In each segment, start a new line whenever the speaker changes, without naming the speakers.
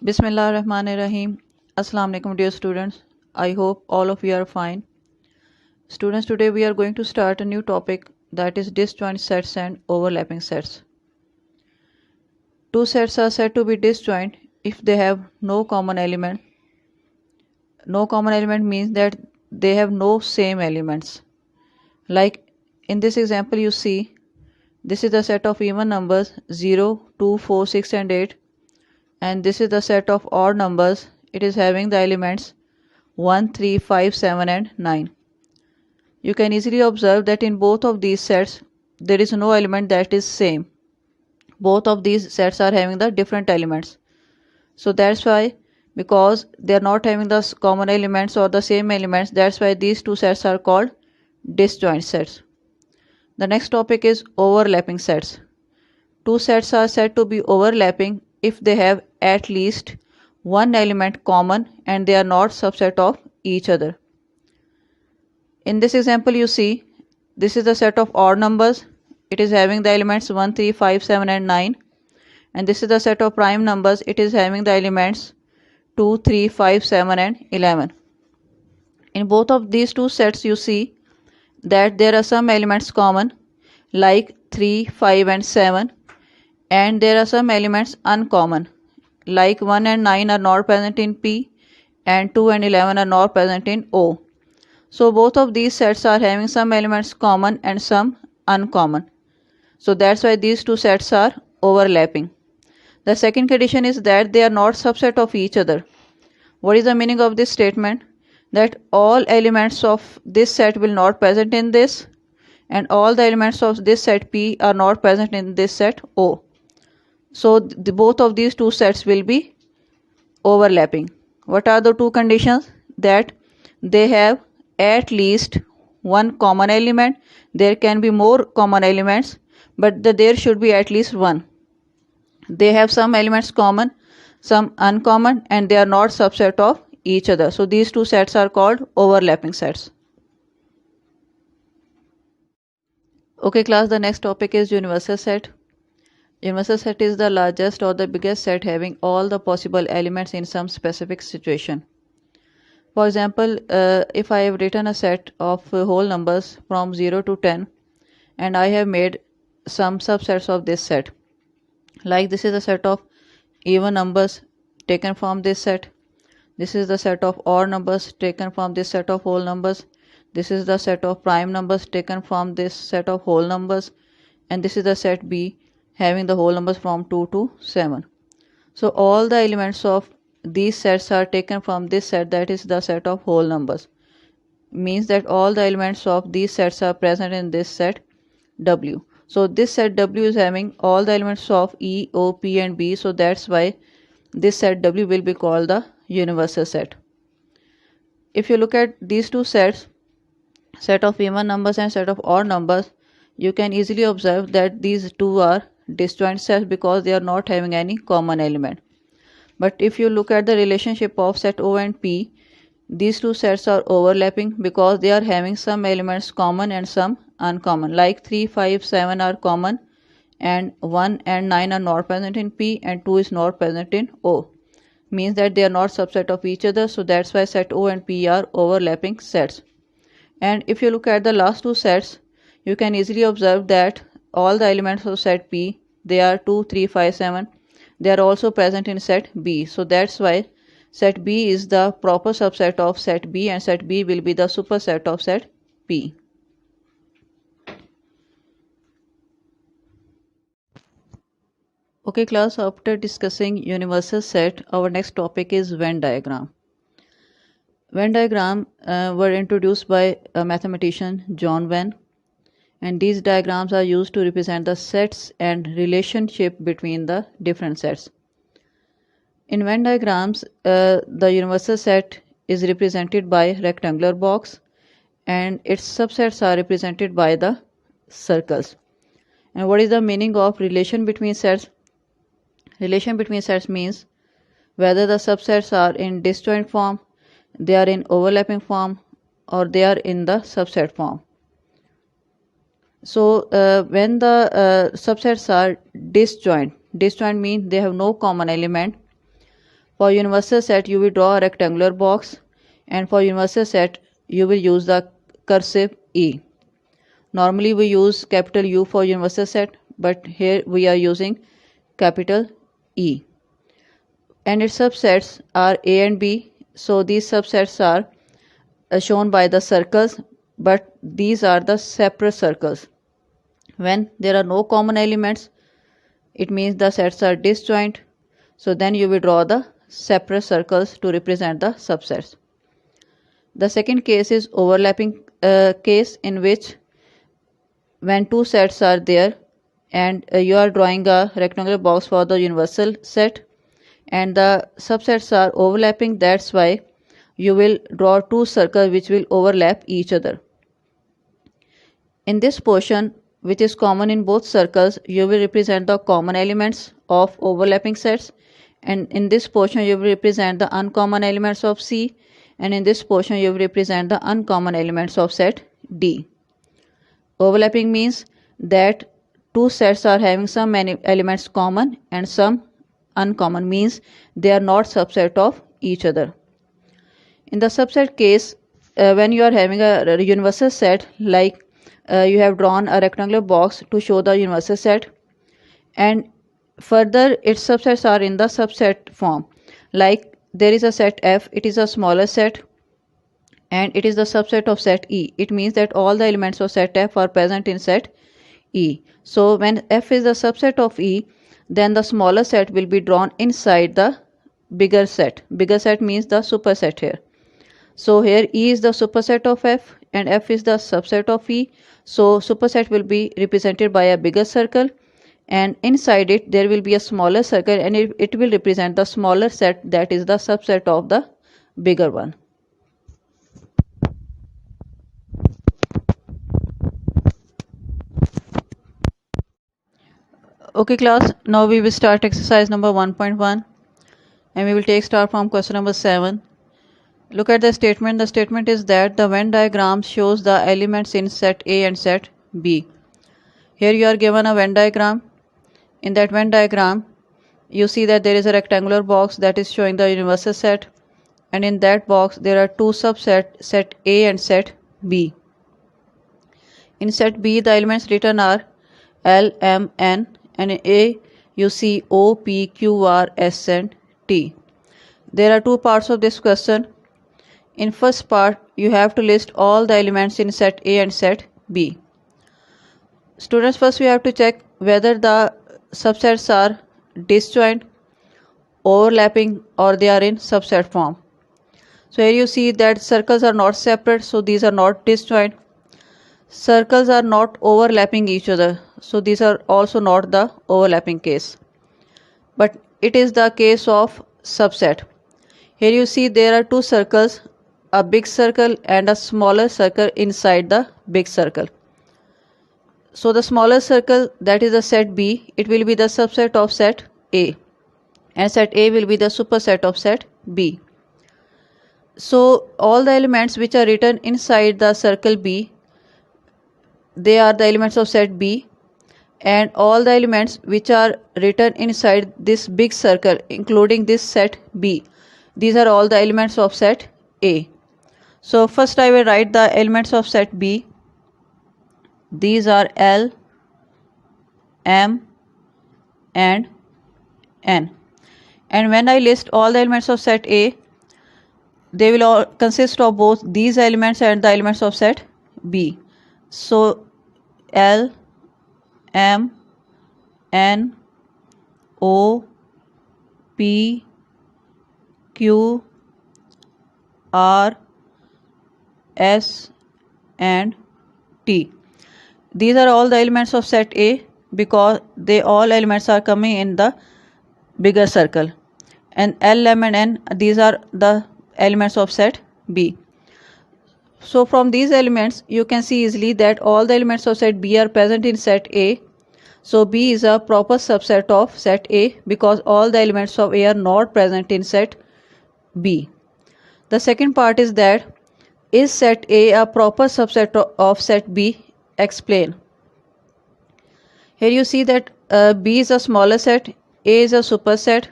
Bismillahirrahmanirrahim. Assalamu alaikum dear students. I hope all of you are fine. Students, today we are going to start a new topic, that is disjoint sets and overlapping sets. Two sets are said to be disjoint if they have no common element. No common element means that they have no same elements. Like in this example you see, this is the set of even numbers 0, 2, 4, 6 and 8, and this is the set of odd numbers. It is having the elements 1, 3, 5, 7 and 9. You can easily observe that in both of these sets there is no element that is same. Both of these sets are having the different elements. So that's why, because they are not having the common elements or the same elements, that's why these two sets are called disjoint sets. The next topic is overlapping sets. Two sets are said to be overlapping if they have at least one element common and they are not subset of each other. In this example you see, this is the set of odd numbers. It is having the elements 1, 3, 5, 7 and 9. And this is the set of prime numbers. It is having the elements 2, 3, 5, 7 and 11. In both of these two sets you see that there are some elements common like 3, 5 and 7, and there are some elements uncommon like 1 and 9 are not present in P and 2 and 11 are not present in O. So both of these sets are having some elements common and some uncommon. So that's why these two sets are overlapping. The second condition is that they are not subset of each other. What is the meaning of this statement? That all elements of this set will not present in this, and all the elements of this set P are not present in this set O. So both of these two sets will be overlapping. What are the two conditions? That they have at least one common element. There can be more common elements, but there should be at least one. They have some elements common, some uncommon, and they are not subset of each other. So these two sets are called overlapping sets. Okay class, the next topic is universal set. Universal set is the largest or the biggest set having all the possible elements in some specific situation. For example, if I have written a set of whole numbers from 0 to 10 and I have made some subsets of this set. Like this is a set of even numbers taken from this set. This is the set of odd numbers taken from this set of whole numbers. This is the set of prime numbers taken from this set of whole numbers. And this is the set B having the whole numbers from 2 to 7. So all the elements of these sets are taken from this set, that is the set of whole numbers. Means that all the elements of these sets are present in this set W. So this set W is having all the elements of E, O, P and B. So that's why this set W will be called the universal set. If you look at these two sets, set of even numbers and set of odd numbers, you can easily observe that these two are disjoint sets because they are not having any common element. But if you look at the relationship of set O and P, these two sets are overlapping because they are having some elements common and some uncommon. Like 3, 5, 7 are common and 1 and 9 are not present in P and 2 is not present in O. Means that they are not subset of each other. So that's why set O and P are overlapping sets. And if you look at the last two sets, you can easily observe that all the elements of set P, they are 2, 3, 5, 7. They are also present in set B. So that's why set B is the proper subset of set B and set B will be the superset of set P. Okay class, after discussing universal set, our next topic is Venn diagram. Venn diagram were introduced by a mathematician John Venn, and these diagrams are used to represent the sets and relationship between the different sets. In Venn diagrams, the universal set is represented by rectangular box and its subsets are represented by the circles. And what is the meaning of relation between sets? Relation between sets means whether the subsets are in disjoint form, they are in overlapping form, or they are in the subset form. So when the subsets are disjoint means they have no common element. For universal set, you will draw a rectangular box, and for universal set, you will use the cursive E. Normally, we use capital U for universal set, but here we are using capital E. And its subsets are A and B. So these subsets are shown by the circles, but these are the separate circles. When there are no common elements, it means the sets are disjoint. So then you will draw the separate circles to represent the subsets. The second case is overlapping case, in which when two sets are there and you are drawing a rectangular box for the universal set and the subsets are overlapping, that's why you will draw two circles which will overlap each other. In this portion, which is common in both circles, you will represent the common elements of overlapping sets, and in this portion you will represent the uncommon elements of C, and in this portion you will represent the uncommon elements of set D. Overlapping means that two sets are having some elements common and some uncommon, means they are not subset of each other. In the subset case, when you are having a universal set, like you have drawn a rectangular box to show the universal set, and further its subsets are in the subset form, like there is a set F, it is a smaller set and it is the subset of set E. It means that all the elements of set F are present in set E. So when F is the subset of E, then the smaller set will be drawn inside the bigger set. Bigger set means the superset here. So here E is the superset of F and F is the subset of E. So superset will be represented by a bigger circle, and inside it there will be a smaller circle, and it will represent the smaller set that is the subset of the bigger one. Okay class, now we will start exercise number 1.1 and we will take start from question number 7. Look at the statement. The statement is that the Venn diagram shows the elements in set A and set B. Here you are given a Venn diagram. In that Venn diagram, you see that there is a rectangular box that is showing the universal set, and in that box there are two subsets, set A and set B. In set B, the elements written are L, M, N, and in A you see O, P, Q, R, S and T. There are two parts of this question. In first part, you have to list all the elements in set A and set B. Students, first we have to check whether the subsets are disjoint, overlapping, or they are in subset form. So here you see that circles are not separate, so these are not disjoint. Circles are not overlapping each other, so these are also not the overlapping case. But it is the case of subset. Here you see there are two circles, a big circle and a smaller circle inside the big circle. So the smaller circle, that is the set B, it will be the subset of set A, and set A will be the superset of set B. So all the elements which are written inside the circle B, they are the elements of set B, and all the elements which are written inside this big circle, including this set B, these are all the elements of set A. So first I will write the elements of set B. These are L, M and N. And when I list all the elements of set A, they will all consist of both these elements and the elements of set B. So L, M, N, O, P, Q, R, S and T. These are all the elements of set A because they all elements are coming in the bigger circle. And L, M and N, these are the elements of set B. So from these elements you can see easily that all the elements of set B are present in set A. So B is a proper subset of set A because all the elements of A are not present in set B. The second part is that, is set A proper subset of set B? Explain. Here you see that B is a smaller set, A is a superset.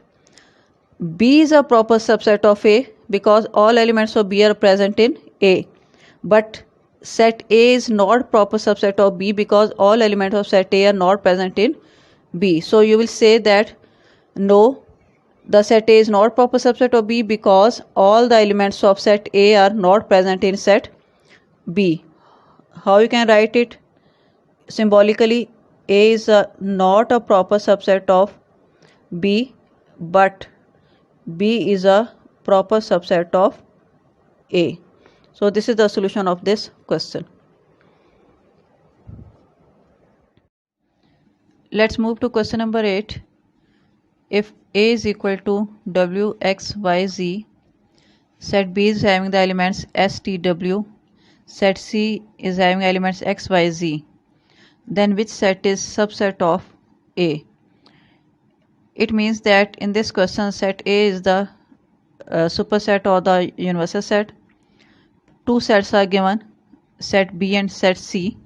B is a proper subset of A because all elements of B are present in A. But set A is not proper subset of B because all elements of set A are not present in B. So you will say that no, the set A is not proper subset of B because all the elements of set A are not present in set B. How you can write it? Symbolically, A is not a proper subset of B, but B is a proper subset of A. So this is the solution of this question. Let's move to question number 8. If A is equal to W, X, Y, Z, set B is having the elements S, T, W, set C is having elements X, Y, Z, then which set is subset of A? It means that in this question set A is the superset or the universal set. Two sets are given, set B and set C,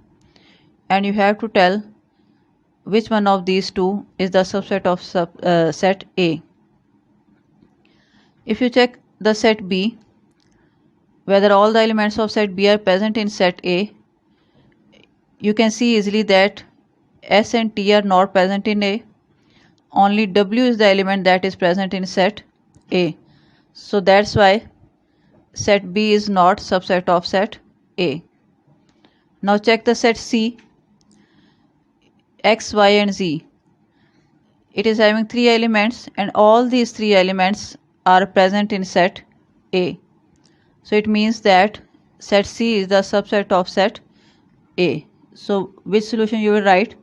and you have to tell which one of these two is the subset of set A. If you check the set B, whether all the elements of set B are present in set A, you can see easily that S and T are not present in A. Only W is the element that is present in set A. So that's why set B is not subset of set A. Now check the set C, X, Y and Z. It is having three elements and all these three elements are present in set A. So it means that set C is the subset of set A. So which solution you will write?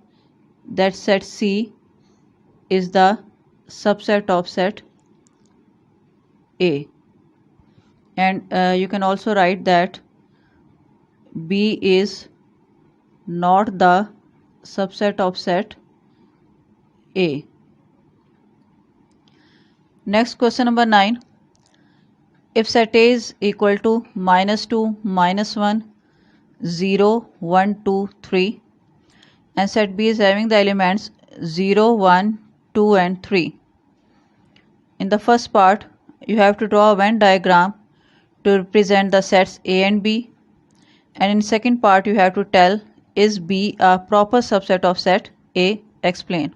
That set C is the subset of set A. And you can also write that B is not the subset of set A. Next, question number 9. If set A is equal to -2, -1, 0, 1, 2, 3 and set B is having the elements 0, 1, 2 and 3. In the first part, you have to draw a Venn diagram to represent the sets A and B, and in second part you have to tell is B a proper subset of set A? Explain.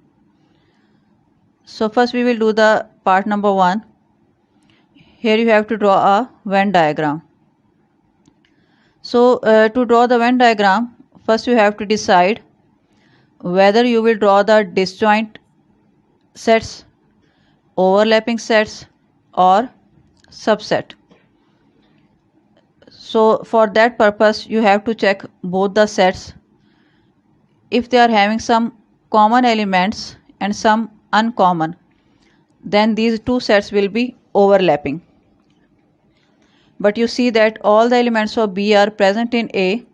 So first we will do the part number 1. Here you have to draw a Venn diagram. So to draw the Venn diagram, first you have to decide whether you will draw the disjoint sets, overlapping sets or subset. So for that purpose you have to check both the sets. If they are having some common elements and some uncommon, then these two sets will be overlapping. But you see that all the elements of B are present in A,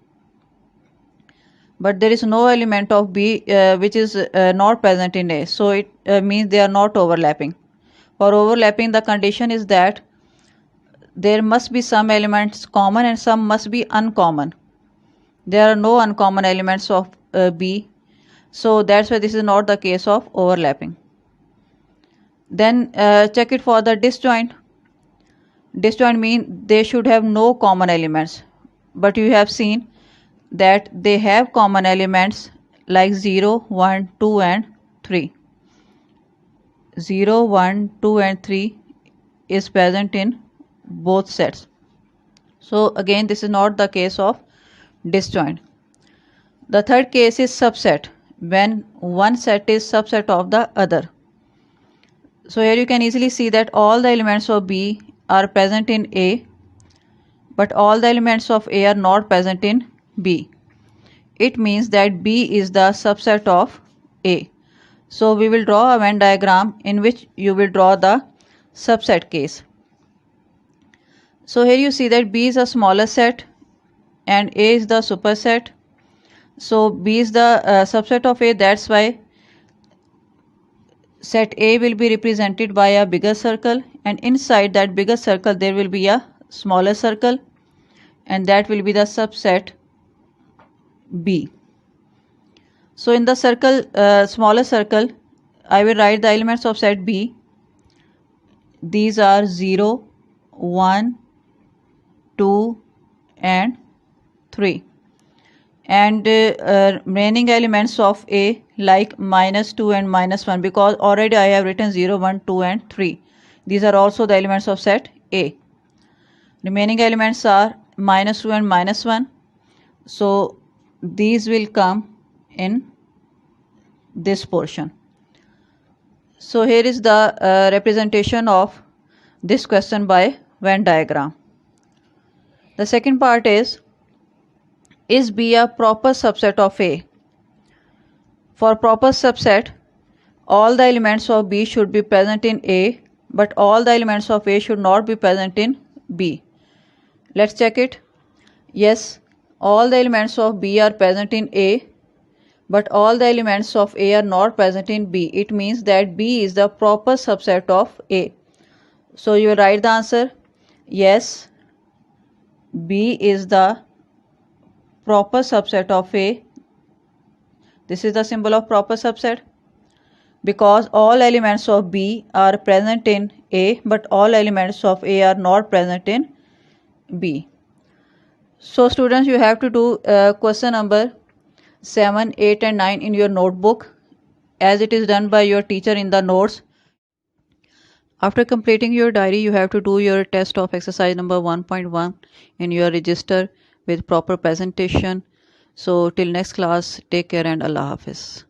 but there is no element of B which is not present in A. So it means they are not overlapping. For overlapping, the condition is that there must be some elements common and some must be uncommon. There are no uncommon elements of B. So that's why this is not the case of overlapping. Then check it for the disjoint. Disjoint means they should have no common elements. But you have seen that they have common elements like 0, 1, 2 and 3. 0, 1, 2 and 3 is present in both sets. So again this is not the case of disjoint. The third case is subset, when one set is subset of the other. So here you can easily see that all the elements of B are present in A, but all the elements of A are not present in B. It means that B is the subset of A. So we will draw a Venn diagram in which you will draw the subset case. So here you see that B is a smaller set and A is the superset. So B is the subset of A, that's why set A will be represented by a bigger circle, and inside that bigger circle there will be a smaller circle, and that will be the subset B. So in the circle, smaller circle, I will write the elements of set B. these are 0, 1, 2 and 3. And remaining elements of A like -2 and -1, because already I have written 0, 1, 2 and 3. These are also the elements of set A. Remaining elements are -2 and -1. So these will come in this portion. So here is the representation of this question by Venn diagram. The second part is B a proper subset of A? For proper subset, all the elements of B should be present in A, but all the elements of A should not be present in B. Let's check it. Yes, all the elements of B are present in A, but all the elements of A are not present in B. It means that B is the proper subset of A. So you write the answer. Yes, B is the proper subset of A. This is the symbol of proper subset, because all elements of B are present in A, but all elements of A are not present in B. So students, you have to do question number 7, 8 and 9 in your notebook, as it is done by your teacher in the notes. After completing your diary, you have to do your test of exercise number 1.1 in your register with proper presentation. So till next class, take care and Allah Hafiz.